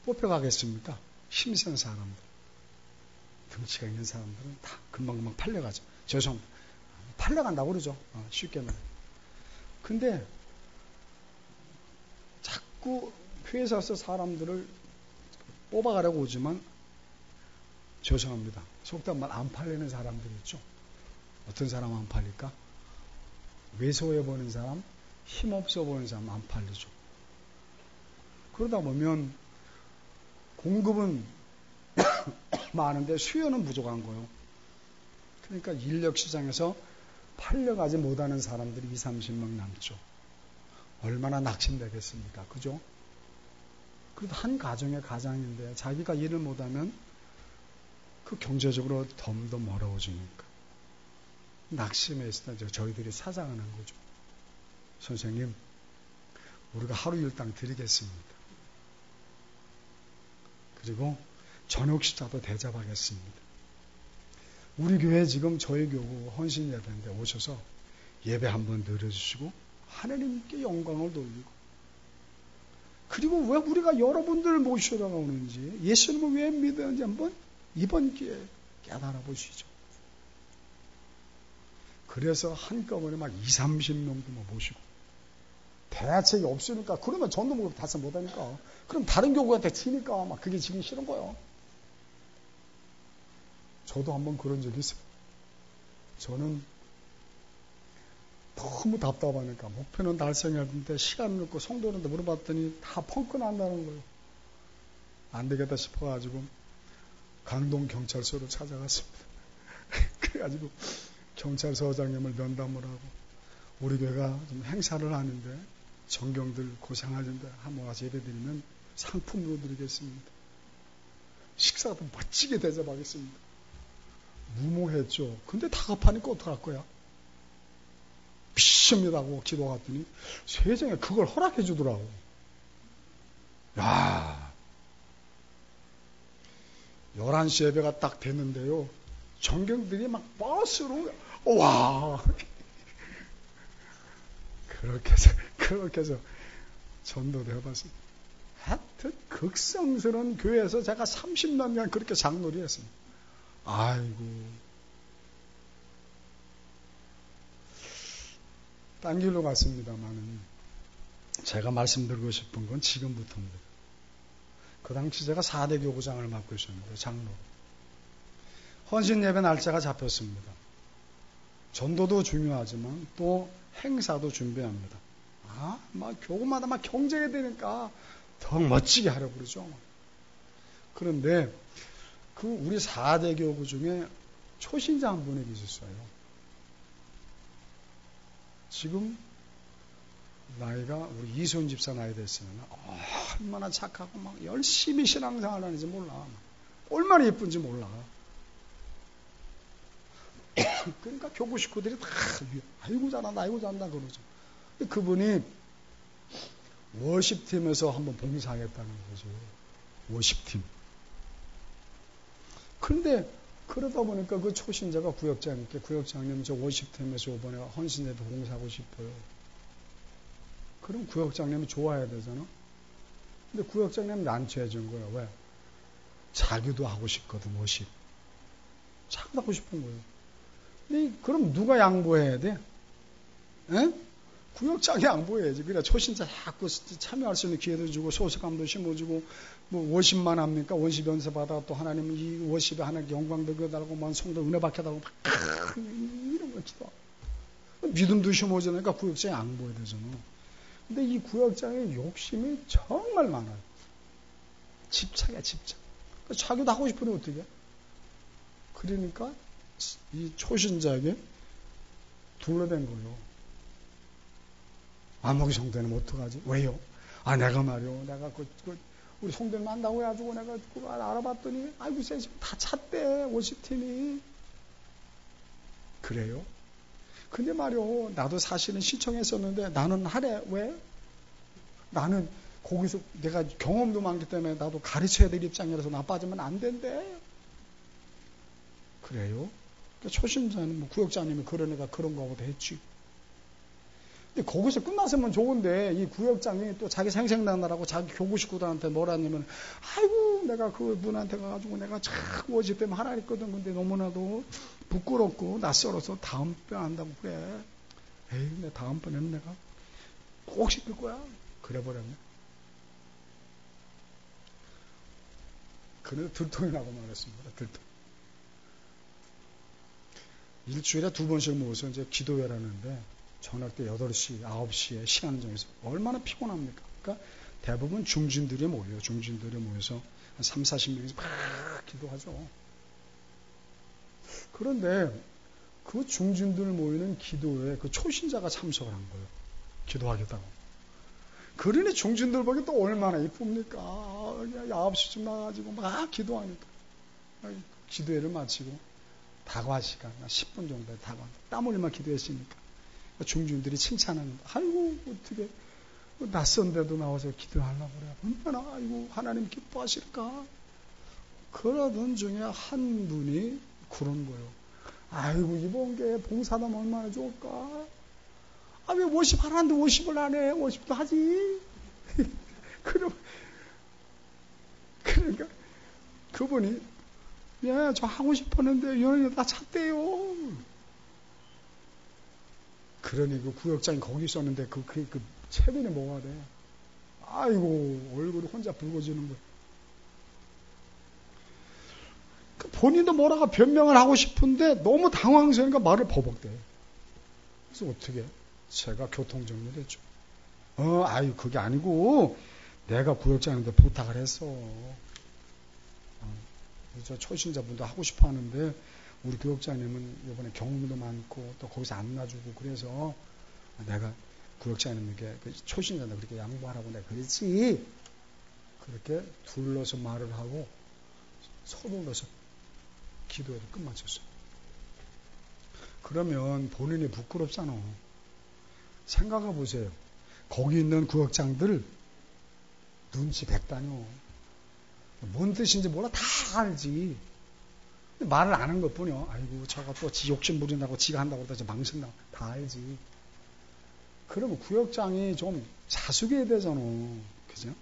뽑혀가겠습니까? 힘센 사람들. 등치가 있는 사람들은 다 금방금방 팔려가죠. 죄송합니다. 팔려간다고 그러죠. 쉽게 말해. 근데 자꾸 회사에서 사람들을 뽑아가려고 오지만 죄송합니다. 속단 말 안 팔리는 사람들이 있죠. 어떤 사람 안 팔릴까? 왜소해 보이는 사람, 힘없어 보이는 사람 안 팔리죠. 그러다 보면 공급은 많은데 수요는 부족한 거예요. 그러니까 인력 시장에서 팔려가지 못하는 사람들이 20, 30명 남죠. 얼마나 낙심되겠습니까? 그죠? 그래도 한 가정의 가장인데 자기가 일을 못하면 그 경제적으로 더 멀어지니까 낙심에 있을 때 저희들이 사장하는 거죠. 선생님, 우리가 하루 일당 드리겠습니다. 그리고 저녁 식사도 대접하겠습니다. 우리 교회 지금 저희 교구 헌신 예배인데 오셔서 예배 한번 드려주시고 하나님께 영광을 돌리고, 그리고 왜 우리가 여러분들을 모시러 오는지, 예수님을 왜 믿었는지 한번 이번 기회에 깨달아 보시죠. 그래서 한꺼번에 막 20, 30명도 모시고, 대책이 없으니까, 그러면 전도 목욕 달성 못하니까, 그럼 다른 교구한테 치니까 막 그게 지기 싫은 거예요. 저도 한번 그런 적이 있어요. 저는 너무 답답하니까 목표는 달성했는데 시간을 넣고 성도는데 물어봤더니 다 펑크 난다는 거예요. 안 되겠다 싶어가지고 강동 경찰서로 찾아갔습니다. 그래가지고 경찰서장님을 면담을 하고, 우리 교회가 좀 행사를 하는데 정경들 고생하는데 한번 와서 예배드리면 상품으로 드리겠습니다. 식사도 멋지게 대접하겠습니다. 무모했죠. 근데 다급하니까 어떡할 거야? 비십니다고 기도 갔더니 세상에 그걸 허락해 주더라고. 야, 11시 예배가 딱 됐는데요, 정경들이 막 버스로 와, 그렇게 해서 전도를 해봤습니다. 하여튼 극성스러운 교회에서 제가 30년간 그렇게 장로를 했습니다. 아이고, 딴 길로 갔습니다만은 제가 말씀드리고 싶은 건 지금부터입니다. 그 당시 제가 4대 교구장을 맡고 있었는데, 장로. 헌신 예배 날짜가 잡혔습니다. 전도도 중요하지만 또 행사도 준비합니다. 막 교구마다 막 경쟁이 되니까 더 멋지게 하려고 그러죠. 그런데 그 우리 4대 교구 중에 초신자 한 분이 계셨어요. 지금 나이가 우리 이소연 집사 나이 됐으면 얼마나 착하고 막 열심히 신앙생활 하는지 몰라. 얼마나 예쁜지 몰라. 그러니까 교구 식구들이 다 아이고 잘한다, 아이고 잘한다 그러죠. 그분이 워십팀에서 한번 봉사하겠다는 거죠. 워십팀. 그런데 그러다 보니까 그 초신자가 구역장님께, 구역장님 저 워십팀에서 이번에 헌신예배 봉사하고 싶어요. 그럼 구역장님이 좋아해야 되잖아. 근데 구역장님이 난처해진 거예요. 왜? 자기도 하고 싶거든, 워십. 자기도 하고 싶은 거예요. 근데 그럼 누가 양보해야 돼? 에? 구역장이 양보해야지. 그래 초신자 자꾸 참여할 수 있는 기회도 주고 소속감도 심어주고, 뭐 워십만 합니까? 원십 연세 받아 또 하나님은 이 워십에 하나님 영광도 그려달라고 만 성도 은혜 받게 달라고 막 이런 거 기도. 믿음도 심어주니까 구역장이 양보해야 되잖아. 근데 이 구역장의 욕심이 정말 많아요. 집착이야, 집착. 자기도 하고 싶으니 어떻게? 그러니까 이 초신자에게 둘러댄 거예요. 목이 성도는 어떡하지? 왜요? 내가 말이요. 내가 우리 성도는 만나고 해가지고 내가 그거 알아봤더니, 아이고, 쟤 지금 다 찼대, 워십팀이. 그래요? 근데 말이요. 나도 사실은 시청했었는데 나는 하래. 왜? 나는 거기서 내가 경험도 많기 때문에 나도 가르쳐야 될 입장이라서 나 빠지면 안 된대. 그래요? 그러니까 초신자는 뭐 구역장님이 그런 애가 그런 거하고도 했지. 근데 거기서 끝났으면 좋은데 이 구역장이 또 자기 생생나느라고 자기 교구 식구들한테 뭐라냐면, 아이고 내가 그분한테 가가지고 내가 참 워십 때문에 하나 했거든. 근데 너무나도 부끄럽고 낯설어서 다음번에 한다고 그래. 에이, 내 다음번에는 내가 꼭 시킬 거야. 그래 버렸네. 그래서 들통이라고 말했습니다. 들통. 일주일에 2번씩 모여서 이제 기도회라는데 저녁 때 8시, 9시에 시간 정해서 얼마나 피곤합니까? 그러니까 대부분 중진들이 모여요. 중진들이 모여서 한 3, 40명이서 막 기도하죠. 그런데 그 중진들 모이는 기도에 그 초신자가 참석을 한 거예요. 기도하겠다고. 그러니 중진들 보기 또 얼마나 이쁩니까? 9시쯤 나가지고 막 기도하니까. 기도회를 마치고 다과 시간, 10분 정도에 다과. 땀 흘리면 기도했으니까. 중진들이 칭찬합니다. 아이고, 어떻게 낯선 데도 나와서 기도하려고 그래. 얼마나, 아이고, 하나님 기뻐하실까? 그러던 중에 한 분이 그런 거예요. 아이고, 이번 교회 봉사하면 얼마나 좋을까? 아, 왜 50 하라는데 50을 안 해? 50도 하지? 그러니까, 그분이, 예, 저 하고 싶었는데, 연예인 다 찼대요. 그러니 그 구역장이 거기 있었는데, 그 채빈이 뭐가 돼? 아이고, 얼굴이 혼자 붉어지는 거예요. 본인도 뭐라고 변명을 하고 싶은데 너무 당황스러우니까 말을 버벅대. 그래서 어떻게? 제가 교통정리를 했죠. 아유, 그게 아니고 내가 구역장한테 부탁을 했어. 저 초신자분도 하고 싶어 하는데 우리 구역장님은 이번에 경험도 많고 또 거기서 안 놔주고 그래서 내가 구역장님에게 초신자한테 그렇게 양보하라고 내가 그랬지. 그렇게 둘러서 말을 하고 서둘러서 기도회를 끝마쳤어요. 그러면 본인이 부끄럽잖아. 생각해 보세요. 거기 있는 구역장들 눈치 백단요. 뭔 뜻인지 몰라 다 알지. 말을 안 한 것뿐이요. 아이고 저가 또 지 욕심 부린다고 지가 한다고 그러다 망신다고 다 알지. 그러면 구역장이 좀 자숙해야 되잖아. 그죠?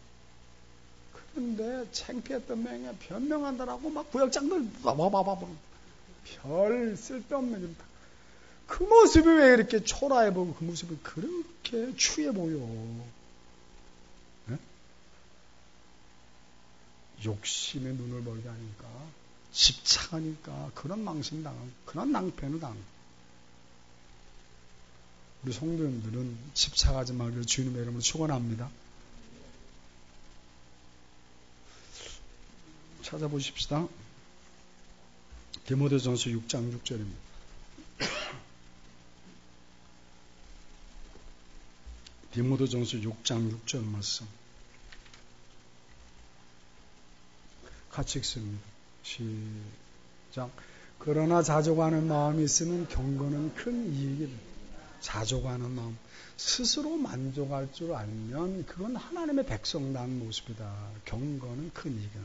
근데 창피했던 명예 변명한다라고 막 구역장들 와봐봐 별 쓸데없는 그 모습이 왜 이렇게 초라해 보고 그 모습이 그렇게 추해 보여? 네? 욕심에 눈을 멀게 하니까 집착하니까 그런 망신당한 그런 낭패를 당한. 우리 성도님들은 집착하지 말기를 주님의 이름으로 축원합니다. 찾아보십시다. 디모데전서 6장 6절입니다. 디모데전서 6장 6절 말씀. 같이 읽습니다. 시작. 그러나 자족하는 마음이 있으면 경건은 큰 이익이다. 자족하는 마음. 스스로 만족할 줄 알면 그건 하나님의 백성다운 모습이다. 경건은 큰 이익이다.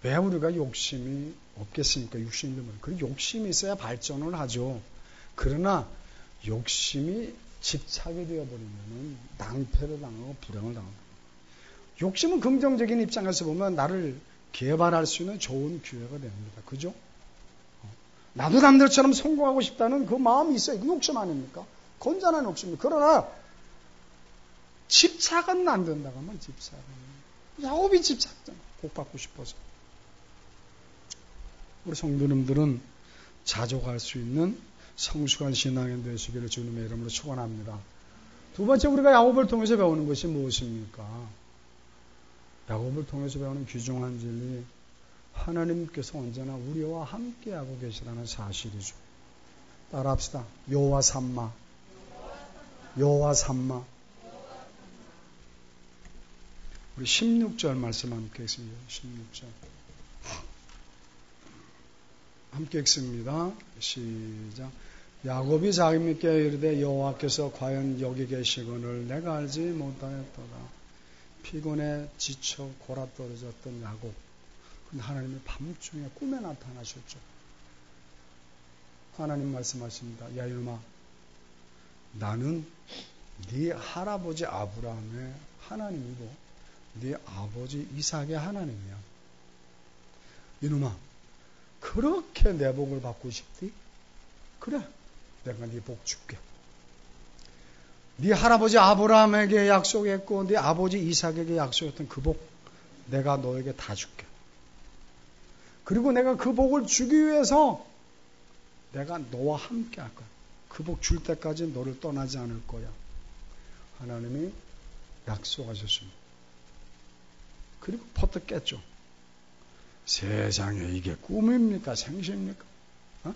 왜 우리가 욕심이 없겠습니까? 욕심이 되면. 그 욕심이 있어야 발전을 하죠. 그러나 욕심이 집착이 되어버리면 낭패를 당하고 불행을 당하고. 욕심은 긍정적인 입장에서 보면 나를 개발할 수 있는 좋은 기회가 됩니다. 그죠? 나도 남들처럼 성공하고 싶다는 그 마음이 있어요. 그 욕심 아닙니까? 건전한 욕심입니다. 그러나 집착은 안 된다고 하면 집착은. 야곱이 집착잖아. 복 받고 싶어서. 우리 성도님들은 자족할 수 있는 성숙한 신앙인 되시기를 주님의 이름으로 축원합니다. 두 번째 우리가 야곱을 통해서 배우는 것이 무엇입니까? 야곱을 통해서 배우는 귀중한 진리, 하나님께서 언제나 우리와 함께하고 계시다는 사실이죠. 따라합시다. 여호와 삼마. 여호와 삼마. 우리 16절 말씀 함께 읽습니다. 16절. 함께 읽습니다. 시작. 야곱이 자기에게 이르되 여호와께서 과연 여기 계시거늘 내가 알지 못하였도다. 피곤해 지쳐 골아 떨어졌던 야곱. 근데 하나님이 밤중에 꿈에 나타나셨죠. 하나님 말씀하십니다. 야 이놈아, 나는 네 할아버지 아브라함의 하나님이고 네 아버지 이삭의 하나님이야. 이놈아, 그렇게 내 복을 받고 싶디? 그래, 내가 네 복 줄게. 네 할아버지 아브라함에게 약속했고 네 아버지 이삭에게 약속했던 그 복 내가 너에게 다 줄게. 그리고 내가 그 복을 주기 위해서 내가 너와 함께 할 거야. 그 복 줄 때까지 너를 떠나지 않을 거야. 하나님이 약속하셨습니다. 그리고 퍼뜩 깼죠. 세상에 이게 꿈입니까? 생시입니까? 어?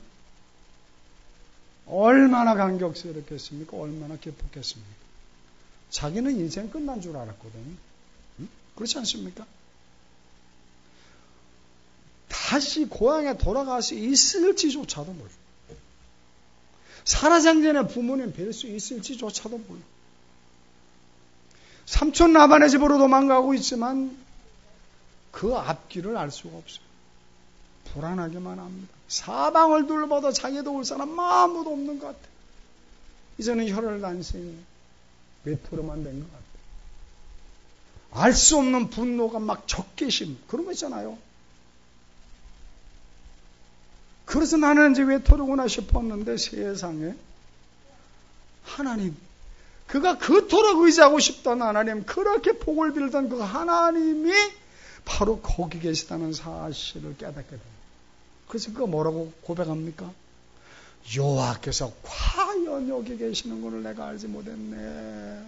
얼마나 감격스럽겠습니까? 얼마나 기뻤겠습니까? 자기는 인생 끝난 줄 알았거든요. 응? 그렇지 않습니까? 다시 고향에 돌아갈 수 있을지조차도 몰라. 살아생전에 부모님 뵐 수 있을지조차도 몰라. 삼촌 라반의 집으로 도망가고 있지만 그 앞길을 알 수가 없어요. 불안하게만 합니다. 사방을 둘러봐도 자기도 올 사람 아무도 없는 것 같아요. 이제는 혈혈단신이 외톨이만 된 것 같아요. 알 수 없는 분노가 막 적개심 그런 거 있잖아요. 그래서 나는 이제 외톨이구나 싶었는데 세상에 하나님, 그가 그토록 의지하고 싶던 하나님, 그렇게 복을 빌던 그 하나님이 바로 거기 계시다는 사실을 깨닫게 됩니다. 그래서 그가 뭐라고 고백합니까? 여호와께서 과연 여기 계시는 것을 내가 알지 못했네.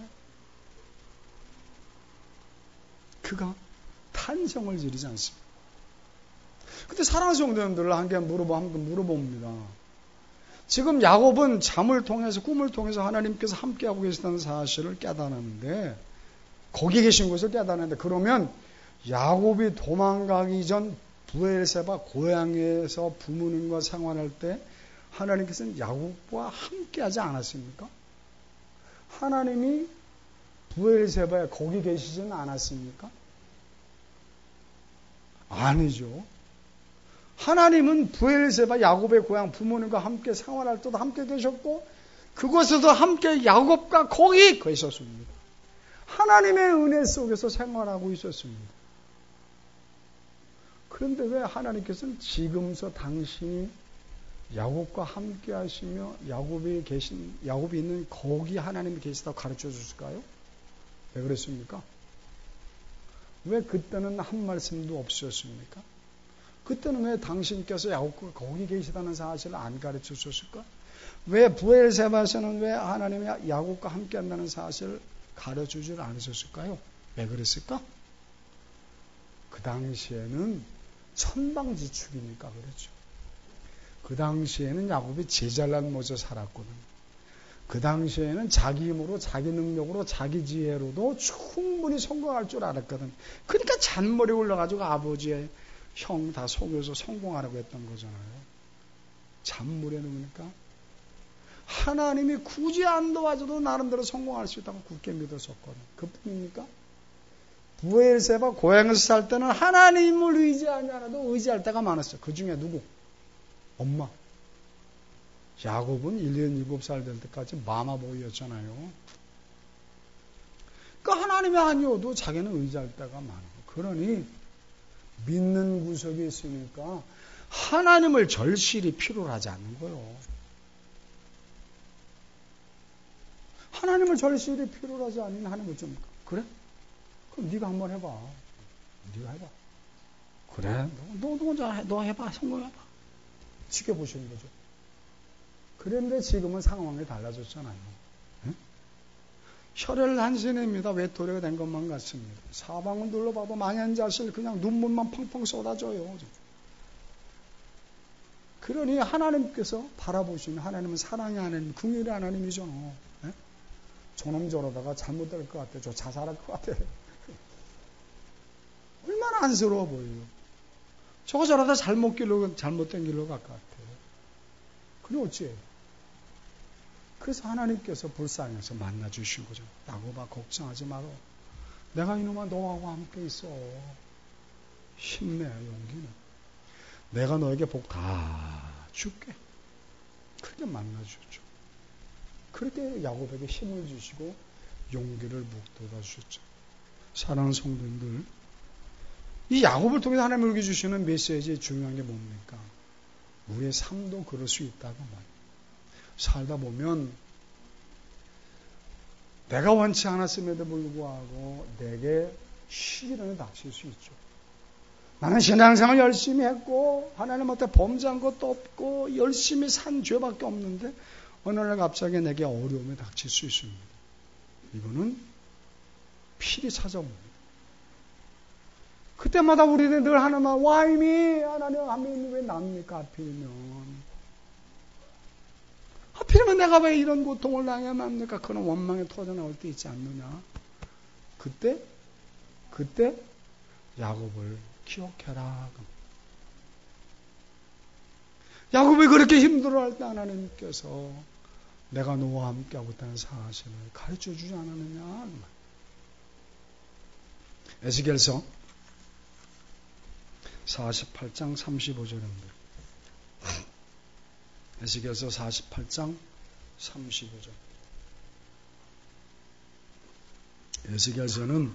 그가 탄성을 지르지 않습니다. 근데 사랑하는 성도님들 한번 물어봅니다. 지금 야곱은 잠을 통해서 꿈을 통해서 하나님께서 함께하고 계시다는 사실을 깨달았는데 거기 계신 것을 깨달았는데 그러면 야곱이 도망가기 전 브엘세바 고향에서 부모님과 생활할 때 하나님께서는 야곱과 함께하지 않았습니까? 하나님이 브엘세바에 거기 계시지는 않았습니까? 아니죠. 하나님은 브엘세바 야곱의 고향 부모님과 함께 생활할 때도 함께 계셨고 그곳에도 함께 야곱과 거기 계셨습니다. 하나님의 은혜 속에서 생활하고 있었습니다. 그런데 왜 하나님께서는 지금서 당신이 야곱과 함께 하시며 야곱이 있는 거기 하나님이 계시다고 가르쳐 주실까요? 왜 그랬습니까? 왜 그때는 한 말씀도 없으셨습니까? 그때는 왜 당신께서 야곱과 거기 계시다는 사실을 안 가르쳐 주셨을까? 왜 브엘세바에서는 왜 하나님이 야곱과 함께 한다는 사실을 가르쳐 주지 않으셨을까요? 왜 그랬을까? 그 당시에는 천방지축이니까 그렇죠. 그 당시에는 야곱이 제잘난 모습 살았거든. 그 당시에는 자기 힘으로, 자기 능력으로, 자기 지혜로도 충분히 성공할 줄 알았거든. 그러니까 잔머리 올라가지고 아버지의 형 다 속여서 성공하라고 했던 거잖아요. 잔머리는 그러니까 하나님이 굳이 안 도와줘도 나름대로 성공할 수 있다고 굳게 믿었었거든. 그뿐입니까? 브엘세바 고향에서 살 때는 하나님을 의지하지 않아도 의지할 때가 많았어요. 그 중에 누구? 엄마. 야곱은 1년 7살 될 때까지 마마보이였잖아요. 그러니까 하나님이 아니어도 자기는 의지할 때가 많아요. 그러니 믿는 구석이 있으니까 하나님을 절실히 필요로 하지 않는 거예요. 하나님을 절실히 필요로 하지 않는 하나님을 좀 그래? 그럼 네가 한번 해봐. 네가 해봐. 그래? 너 해봐. 성공해봐. 지켜보시는 거죠. 그런데 지금은 상황이 달라졌잖아요. 응? 혈혈단신입니다. 외톨이가 된 것만 같습니다. 사방을 둘러봐도 망연자실 그냥 눈물만 펑펑 쏟아져요. 그러니 하나님께서 바라보시는 하나님은 사랑의 하나님, 긍휼의 하나님이죠. 네? 저놈 저러다가 잘못될 것 같아. 저 자살할 것 같아. 얼마나 안쓰러워 보여요. 저거 저러다 잘못된 길로 갈 것 같아. 그럼 어찌해요? 그래서 하나님께서 불쌍해서 만나주신 거죠. 야곱아 걱정하지 마라. 내가 이놈아 너하고 함께 있어. 힘내 용기는. 내가 너에게 복 다 줄게. 그렇게 만나주셨죠. 그렇게 야곱에게 힘을 주시고 용기를 북돋아 주셨죠. 사랑하는 성도님들, 이 야곱을 통해서 하나님을 주시는 메시지의 중요한 게 뭡니까? 우리의 삶도 그럴 수 있다고 말이에요. 살다 보면 내가 원치 않았음에도 불구하고 내게 시련에 닥칠 수 있죠. 나는 신앙생활 열심히 했고 하나님한테 범죄한 것도 없고 열심히 산 죄밖에 없는데 어느 날 갑자기 내게 어려움에 닥칠 수 있습니다. 이거는 필히 찾아옵니다. 그때마다 우리는 늘 하나만 와이미 하나님 왜 납니까? 하필이면 내가 왜 이런 고통을 당해야 합니까? 그런 원망에 터져 나올 때 있지 않느냐? 그때 야곱을 기억해라. 야곱이 그렇게 힘들어할 때 하나님께서 내가 너와 함께하고 있다는 사실을 가르쳐 주지 않았느냐? 에스겔서 48장 35절입니다. 에스겔서 48장 35절. 에스겔서는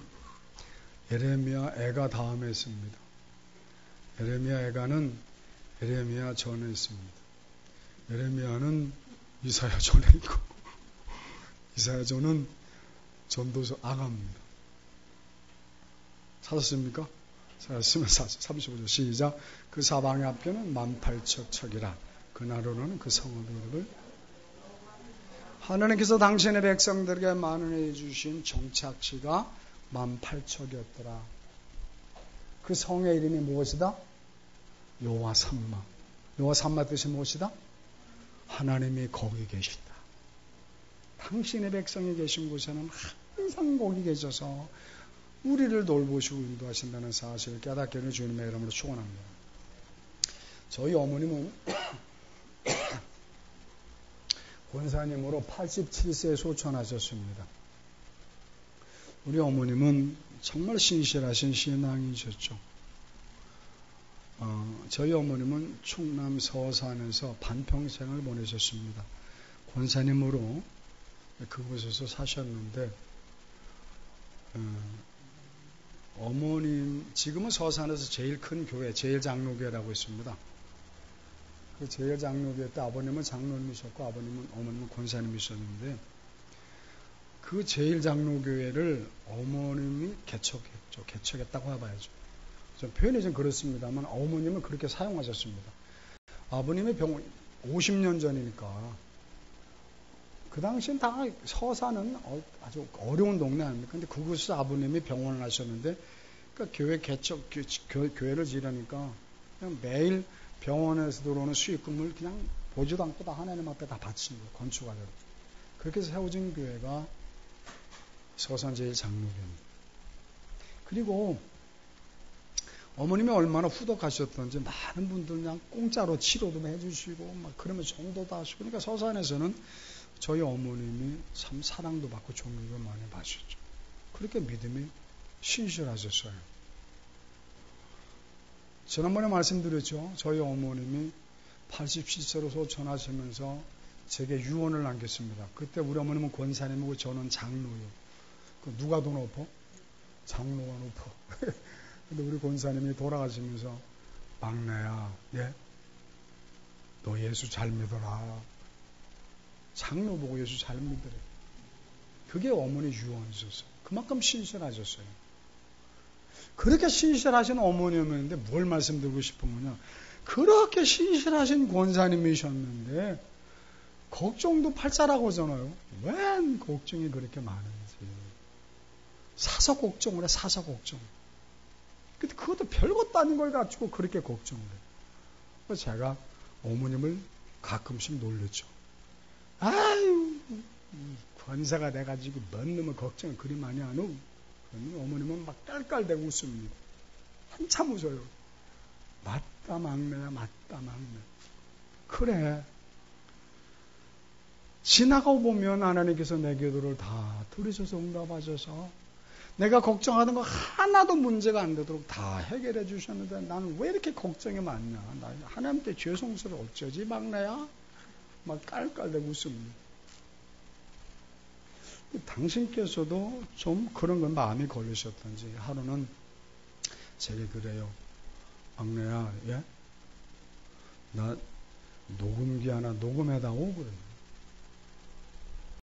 예레미야 애가 다음에 있습니다. 예레미야 애가는 예레미야 전에 있습니다. 예레미야는 이사야 전에 있고 이사야 전은 전도서 아가입니다. 찾았습니까? 찾았으면 35절 시작. 그 사방의 합계는 18,000척이라 그날로는 그 성읍의 이름을 하나님께서 당신의 백성들에게 마련해 주신 정착지가 18,000척이었더라. 그 성의 이름이 무엇이다? 여호와 삼마. 여호와 삼마 뜻이 무엇이다? 하나님이 거기 계시다. 당신의 백성이 계신 곳에는 항상 거기 계셔서 우리를 돌보시고 인도하신다는 사실을 깨닫게 되는 주님의 이름으로 축원합니다. 저희 어머님은 권사님으로 87세에 소천하셨습니다. 우리 어머님은 정말 신실하신 신앙이셨죠. 저희 어머님은 충남 서산에서 반평생을 보내셨습니다. 권사님으로 그곳에서 사셨는데 어머님 지금은 서산에서 제일 큰 교회 제일장로교회라고 있습니다. 그 제일장로교회 때 아버님은 장로님이셨고 어머님은 권사님이셨는데 그 제일장로교회를 어머님이 개척했죠. 개척했다고 해봐야죠. 표현이 좀 그렇습니다만 어머님은 그렇게 사용하셨습니다. 아버님의 병원 50년 전이니까 그 당시엔 다 서산은 아주 어려운 동네 아닙니까? 근데 그곳에서 아버님이 병원을 하셨는데 그러니까 교회 개척 교회를 지으려니까 그냥 매일 병원에서 들어오는 수익금을 그냥 보지도 않고 다 하나님 앞에 다 바친 거예요. 건축하려고. 그렇게 해서 세워진 교회가 서산 제일장로교회입니다. 그리고 어머님이 얼마나 후덕하셨던지 많은 분들 그냥 공짜로 치료도 해주시고 막 그러면 정도도 하시고 그러니까 서산에서는 저희 어머님이 참 사랑도 받고 존경을 많이 받으셨죠. 그렇게 믿음이 신실하셨어요. 지난번에 말씀드렸죠. 저희 어머님이 87세로 소천하시면서 제게 유언을 남겼습니다. 그때 우리 어머님은 권사님이고 저는 장로예요. 누가 더 높아? 장로가 높아. 근데 우리 권사님이 돌아가시면서 막내야, 예? 너 예수 잘 믿어라. 장로 보고 예수 잘 믿으래. 그게 어머니 유언이셨어요. 그만큼 신실하셨어요. 그렇게 신실하신 어머니였는데 뭘 말씀드리고 싶으면요. 그렇게 신실하신 권사님이셨는데 걱정도 팔자라고 하잖아요. 왜 걱정이 그렇게 많은지. 사서 걱정을 해, 사서 걱정. 근데 그것도 별것도 아닌 걸 가지고 그렇게 걱정을 해요. 그래서 제가 어머님을 가끔씩 놀렸죠. 아유, 권사가 돼가지고 뭔 놈의 걱정을 그리 많이 하노? 어머님은 막 깔깔대고 웃습니다. 한참 웃어요. 맞다 막내야, 맞다 막내. 그래. 지나가고 보면 하나님께서 내 기도를 다 들으셔서 응답하셔서 내가 걱정하던 거 하나도 문제가 안 되도록 다 해결해 주셨는데 나는 왜 이렇게 걱정이 많냐? 나 하나님께 죄송스러워 어쩌지 막내야? 막 깔깔대고 웃습니다. 당신께서도 좀 그런 건 마음이 걸리셨던지 하루는 제게 그래요. 막내야, 예? 나 녹음기 하나 녹음해다오 그래요.